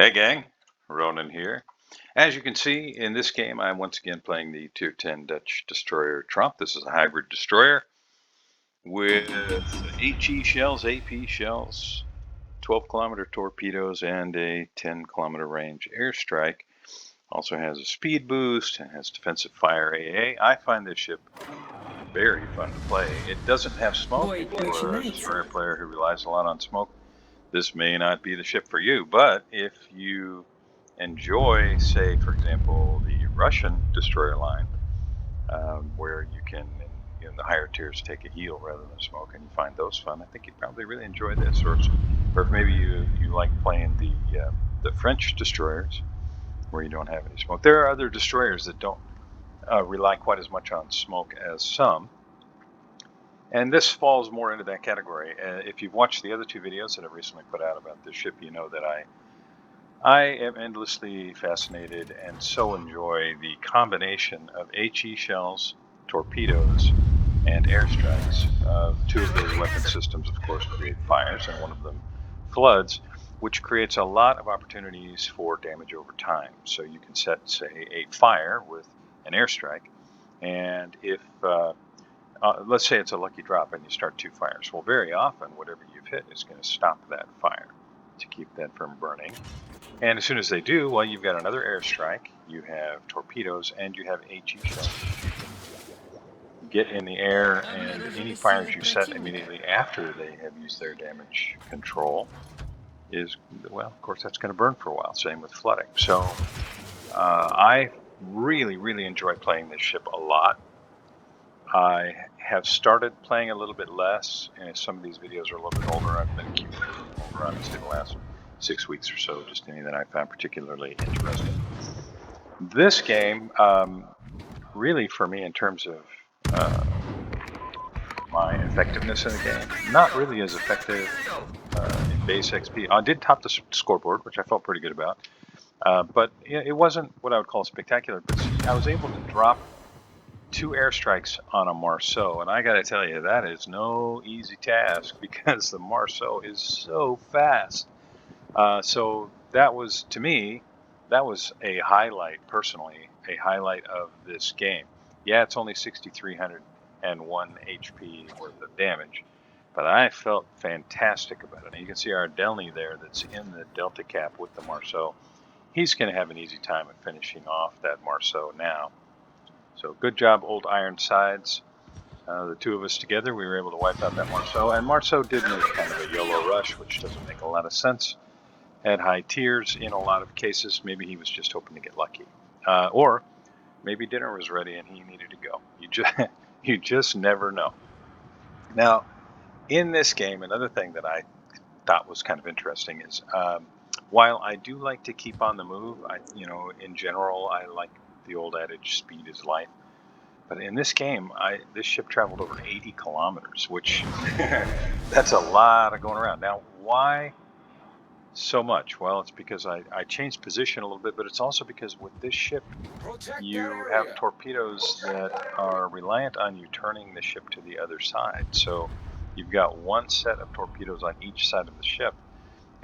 Hey gang, Ronan here. As you can see in this game, I'm once again playing the Tier 10 Dutch destroyer Tromp. This is a hybrid destroyer with HE shells, AP shells, 12-kilometer torpedoes, and a 10-kilometer range airstrike. Also has a speed boost and has defensive fire AA. I find this ship very fun to play. It doesn't have smoke. If you are a destroyer player who relies a lot on smoke, this may not be the ship for you. But if you enjoy, say, for example, the Russian destroyer line, where you can, in the higher tiers, take a heal rather than smoke, and you find those fun, I think you'd probably really enjoy this. Or if maybe you like playing the French destroyers, where you don't have any smoke. There are other destroyers that don't rely quite as much on smoke as some. And this falls more into that category. If you've watched the other two videos that I've recently put out about this ship, you know that I am endlessly fascinated and so enjoy the combination of HE shells, torpedoes, and airstrikes. Two of the weapon systems, of course, create fires, and one of them floods, which creates a lot of opportunities for damage over time. So you can set, say, a fire with an airstrike, and if let's say it's a lucky drop and you start two fires. Well, very often, whatever you've hit is going to stop that fire to keep that from burning. And as soon as they do, well, you've got another airstrike, you have torpedoes, and you have HE shells. Get in the air, and any fires you set immediately after they have used their damage control is, well, of course, that's going to burn for a while. Same with flooding. So I really, really enjoy playing this ship a lot. I have started playing a little bit less, and some of these videos are a little bit older. I've been accumulating them over, obviously, the last 6 weeks or so, just any that I found particularly interesting. This game, really for me in terms of my effectiveness in the game, not really as effective in base XP. I did top the scoreboard, which I felt pretty good about, but it wasn't what I would call spectacular. But see, I was able to drop 2 airstrikes on a Marceau, and I gotta tell you, that is no easy task because the Marceau is so fast. So that was, to me, that was a highlight, personally, a highlight of this game. Yeah, it's only 6,301 HP worth of damage, but I felt fantastic about it. And you can see our Delny there that's in the Delta Cap with the Marceau. He's going to have an easy time of finishing off that Marceau now. So good job, Old Ironsides. The two of us together, we were able to wipe out that Marceau. And Marceau did make kind of a YOLO rush, which doesn't make a lot of sense at high tiers in a lot of cases. Maybe he was just hoping to get lucky. Or maybe dinner was ready and he needed to go. You just never know. Now, in this game, another thing that I thought was kind of interesting is while I do like to keep on the move, in general, I like the old adage, speed is life. But in this game, this ship traveled over 80 kilometers, which that's a lot of going around. Now, why so much? Well, it's because I changed position a little bit, but it's also because with this ship, you have torpedoes that are reliant on you turning the ship to the other side. So you've got one set of torpedoes on each side of the ship.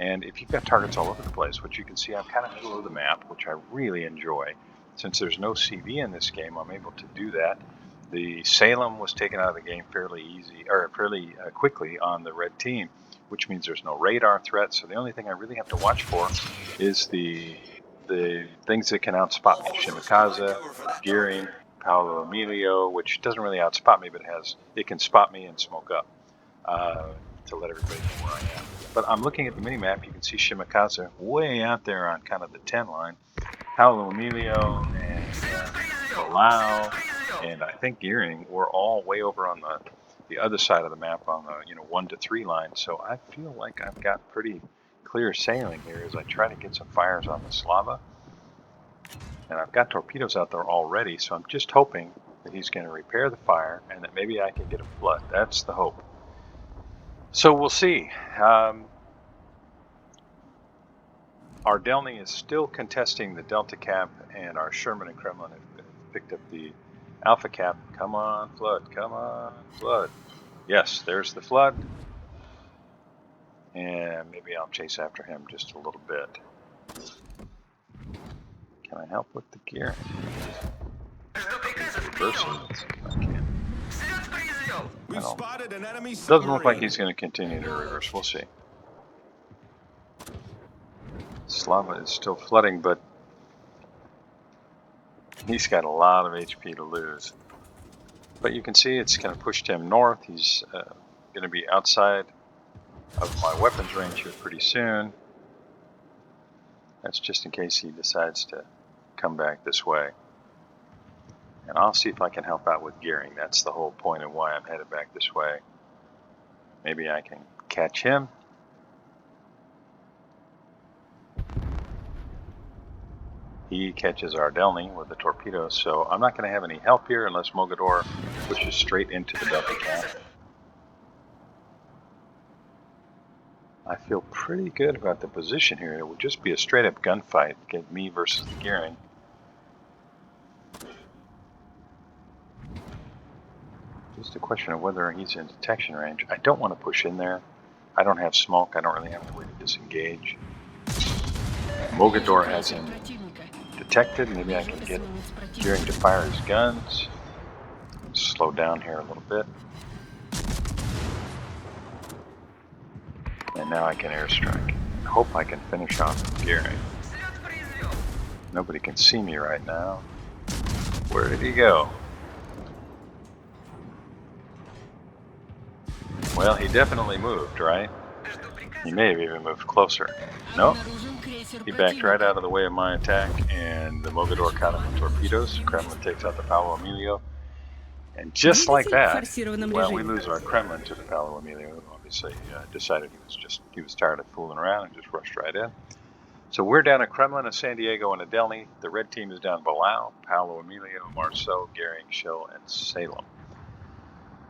And if you've got targets all over the place, which you can see I'm kind of middle of the map, which I really enjoy. Since there's no CV in this game, I'm able to do that. The Salem was taken out of the game fairly quickly on the red team, which means there's no radar threat. So the only thing I really have to watch for is the things that can outspot me. Shimakaze, Gearing, Paolo Emilio, which doesn't really outspot me, but it can spot me and smoke up to let everybody know where I am. But I'm looking at the minimap. You can see Shimakaze way out there on kind of the 10 line. Paolo Emilio and Blowout and I think Gearing were all way over on the other side of the map on the 1 to 3 line. So I feel like I've got pretty clear sailing here as I try to get some fires on the Slava. And I've got torpedoes out there already, so I'm just hoping that he's going to repair the fire and that maybe I can get a flood. That's the hope. So we'll see. Our Delny is still contesting the Delta Cap, and our Sherman and Kremlin have picked up the Alpha Cap. Come on, flood. Come on, flood. Yes, there's the flood. And maybe I'll chase after him just a little bit. Can I help with the gear? Reversing? Let's see if I can. We've spotted an enemy Doesn't look like submarine. he's going to continue to reverse. We'll see. Slava is still flooding, but he's got a lot of HP to lose. But you can see it's kind of pushed him north. He's going to be outside of my weapons range here pretty soon. That's just in case he decides to come back this way. And I'll see if I can help out with gearing. That's the whole point of why I'm headed back this way. Maybe I can catch him. He catches our Delny with the torpedoes, so I'm not going to have any help here unless Mogador pushes straight into the Delta Cap. I feel pretty good about the position here. It would just be a straight up gunfight, get me versus the gearing. Just a question of whether he's in detection range. I don't want to push in there. I don't have smoke. I don't really have any way to disengage. Mogador has him detected. Maybe I can get gearing to fire his guns. Slow down here a little bit. And now I can airstrike. I hope I can finish off gearing. Nobody can see me right now. Where did he go? Well, he definitely moved, right? He may have even moved closer. No, he backed right out of the way of my attack, and the Mogador caught him with torpedoes. Kremlin takes out the Paolo Emilio. And just like that, well, we lose our Kremlin to the Paolo Emilio. Obviously, decided he was tired of fooling around and just rushed right in. So we're down at Kremlin, a San Diego, and a Delny. The red team is down Blowout, Paolo Emilio, Marceau, Goering, Schill, and Salem.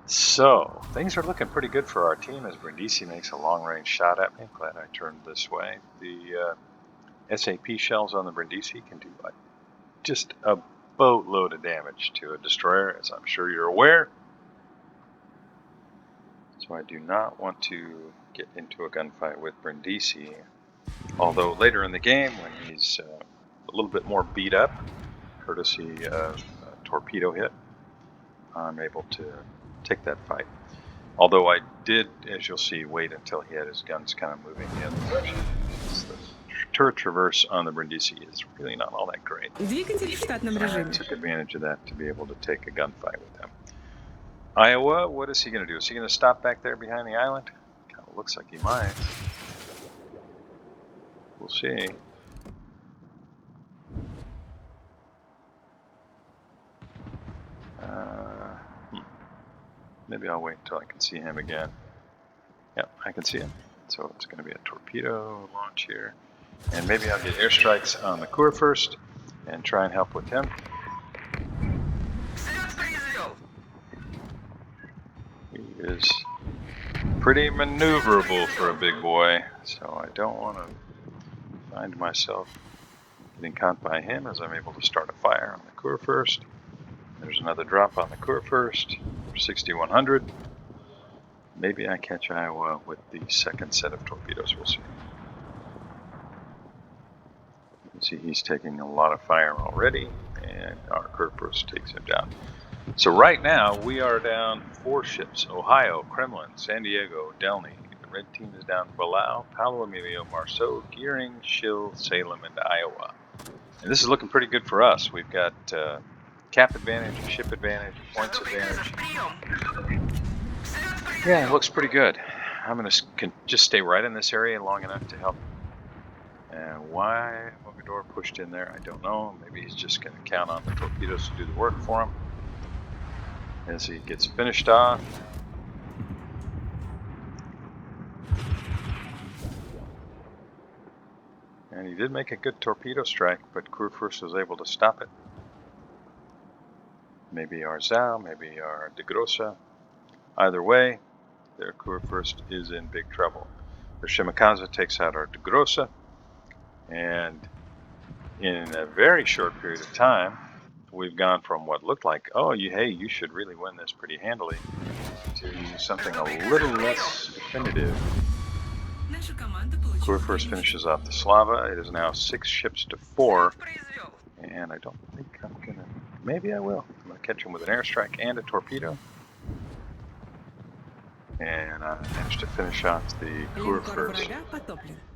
So things are looking pretty good for our team as Brindisi makes a long-range shot at me. I'm glad I turned this way. The SAP shells on the Brindisi can do just a boatload of damage to a destroyer, as I'm sure you're aware. So I do not want to get into a gunfight with Brindisi. Although later in the game, when he's a little bit more beat up, courtesy of a torpedo hit, I'm able to take that fight. Although I did, as you'll see, wait until he had his guns kind of moving the other direction. The turret traverse on the Brindisi is really not all that great. I took advantage of that to be able to take a gunfight with him. Iowa, what is he going to do? Is he going to stop back there behind the island? Kind of looks like he might. We'll see. Maybe I'll wait until I can see him again. Yep, I can see him. So it's going to be a torpedo launch here. And maybe I'll get airstrikes on the Kur first and try and help with him. He is pretty maneuverable for a big boy, so I don't want to find myself getting caught by him as I'm able to start a fire on the Kur first. There's another drop on the Kur first for 6100. Maybe I catch Iowa with the second set of torpedoes. We'll see. You can see he's taking a lot of fire already, and our Kur first takes him down. So right now we are down 4 ships: Ohio, Kremlin, San Diego, Delny. The red team is down Palau, Paolo Emilio, Marceau, Goering, Schill, Salem, and Iowa. And this is looking pretty good for us. We've got cap advantage, ship advantage, points advantage. Yeah, it looks pretty good. I'm going to just stay right in this area long enough to help. And why Mogador pushed in there, I don't know. Maybe he's just going to count on the torpedoes to do the work for him as he gets finished off. And he did make a good torpedo strike, but Kurfürst was able to stop it. Maybe our Zau, maybe our De Grossa. Either way, their Kurfürst is in big trouble. Their Shimakaze takes out our De Grossa, and in a very short period of time, we've gone from what looked like, oh, you should really win this pretty handily, to something a little less definitive. Kurfürst finishes off the Slava. It is now 6 ships to 4. And I don't think I'm gonna. Maybe I will. I'm gonna catch him with an airstrike and a torpedo. And I managed to finish off the Kurfürst.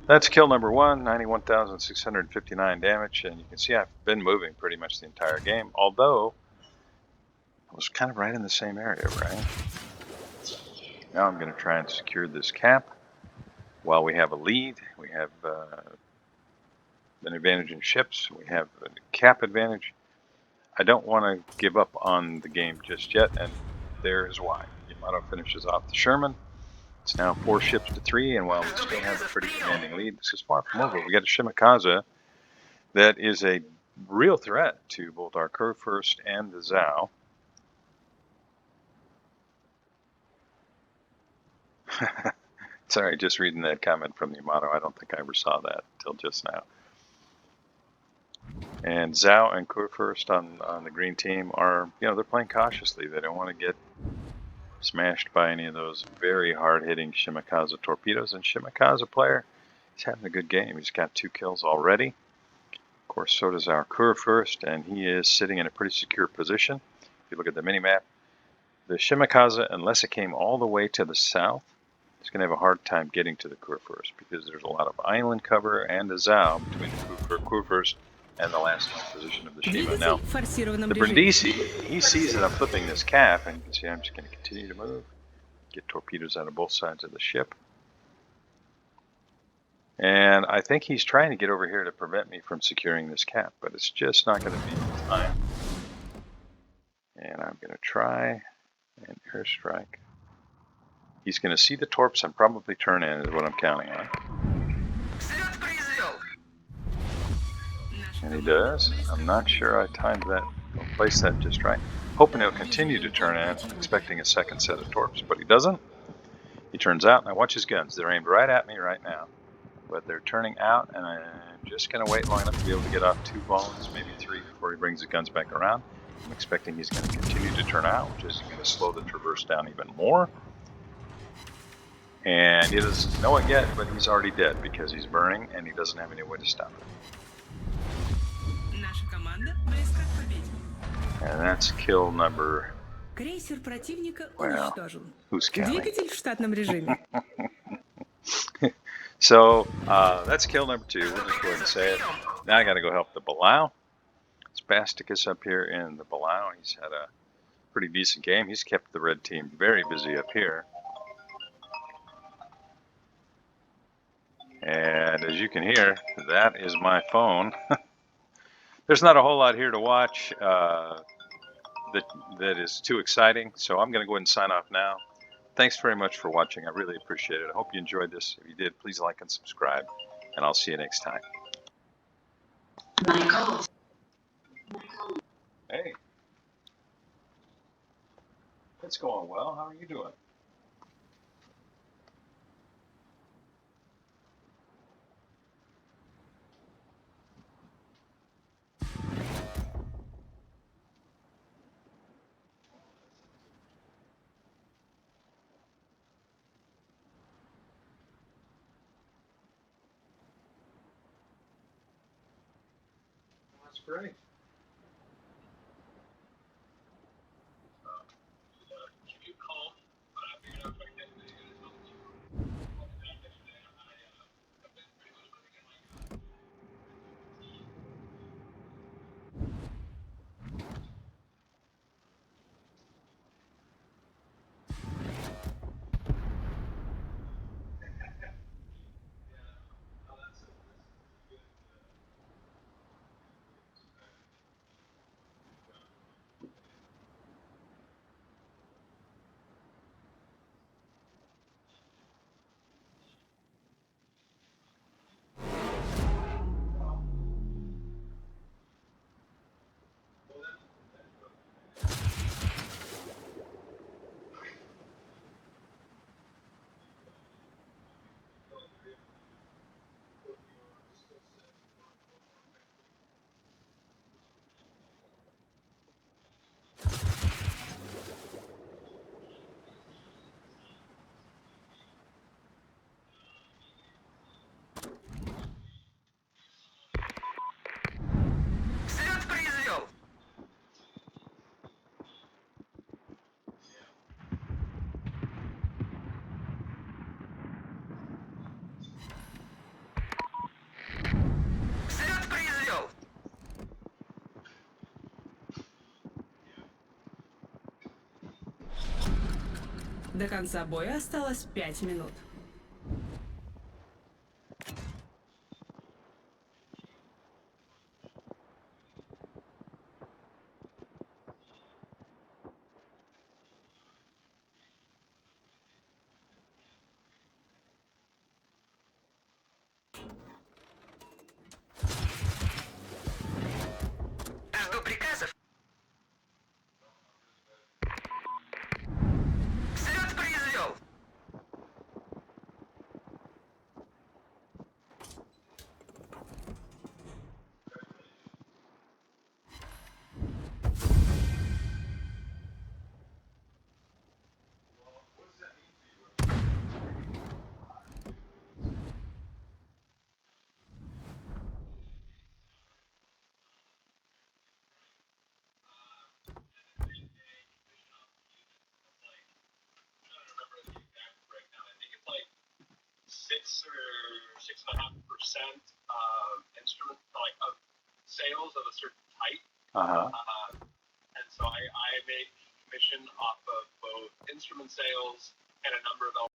That's kill number 1, 91,659 damage. And you can see I've been moving pretty much the entire game, although I was kind of right in the same area, right? Now I'm going to try and secure this cap. While we have a lead, we have an advantage in ships, we have a cap advantage. I don't want to give up on the game just yet, and there's why. Yamato finishes off the Sherman. It's now 4 ships to 3, and while we still have a pretty commanding lead, this is far from over. We got a Shimakaze that is a real threat to both our Kurfürst and the Zhao. Sorry, just reading that comment from Yamato. I don't think I ever saw that till just now. And Zhao and Kurfürst on the green team are, they're playing cautiously. They don't want to get smashed by any of those very hard-hitting Shimakaze torpedoes. And Shimakaze player, he's having a good game. He's got 2 kills already. Of course, so does our Kurfürst, and he is sitting in a pretty secure position. If you look at the mini-map, the Shimakaze, unless it came all the way to the south, it's going to have a hard time getting to the Kurfürst because there's a lot of island cover and a Zhao between the Kurfürst and the last position of the Shima. Now, the Brindisi, he sees that I'm flipping this cap, and you can see I'm just going to continue to move, get torpedoes out of both sides of the ship. And I think he's trying to get over here to prevent me from securing this cap, but it's just not going to be in time. And I'm going to try an airstrike. He's going to see the torps and probably turn in, is what I'm counting on. And he does. I'm not sure I timed that, or placed that just right. Hoping he'll continue to turn in, expecting a second set of torps, but he doesn't. He turns out, and I watch his guns. They're aimed right at me right now, but they're turning out, and I'm just going to wait long enough to be able to get off 2 bones, maybe 3, before he brings the guns back around. I'm expecting he's going to continue to turn out, which is going to slow the traverse down even more. And he doesn't know it yet, but he's already dead because he's burning, and he doesn't have any way to stop it. And that's kill number... Well, who's counting? So, that's kill number 2. We'll just go ahead and say it. Now I got to go help the Blowout. Spasticus up here in the Blowout. He's had a pretty decent game. He's kept the red team very busy up here. And as you can hear, that is my phone. There's not a whole lot here to watch that is too exciting, so I'm going to go ahead and sign off now. Thanks very much for watching. I really appreciate it. I hope you enjoyed this. If you did, please like and subscribe, and I'll see you next time. Hey. It's going well. How are you doing? That's great. До конца боя осталось 5 минут. Жду приказов. Взлет произвел. Six or 6.5% instrument of sales of a certain type. And so I make commission off of both instrument sales and a number of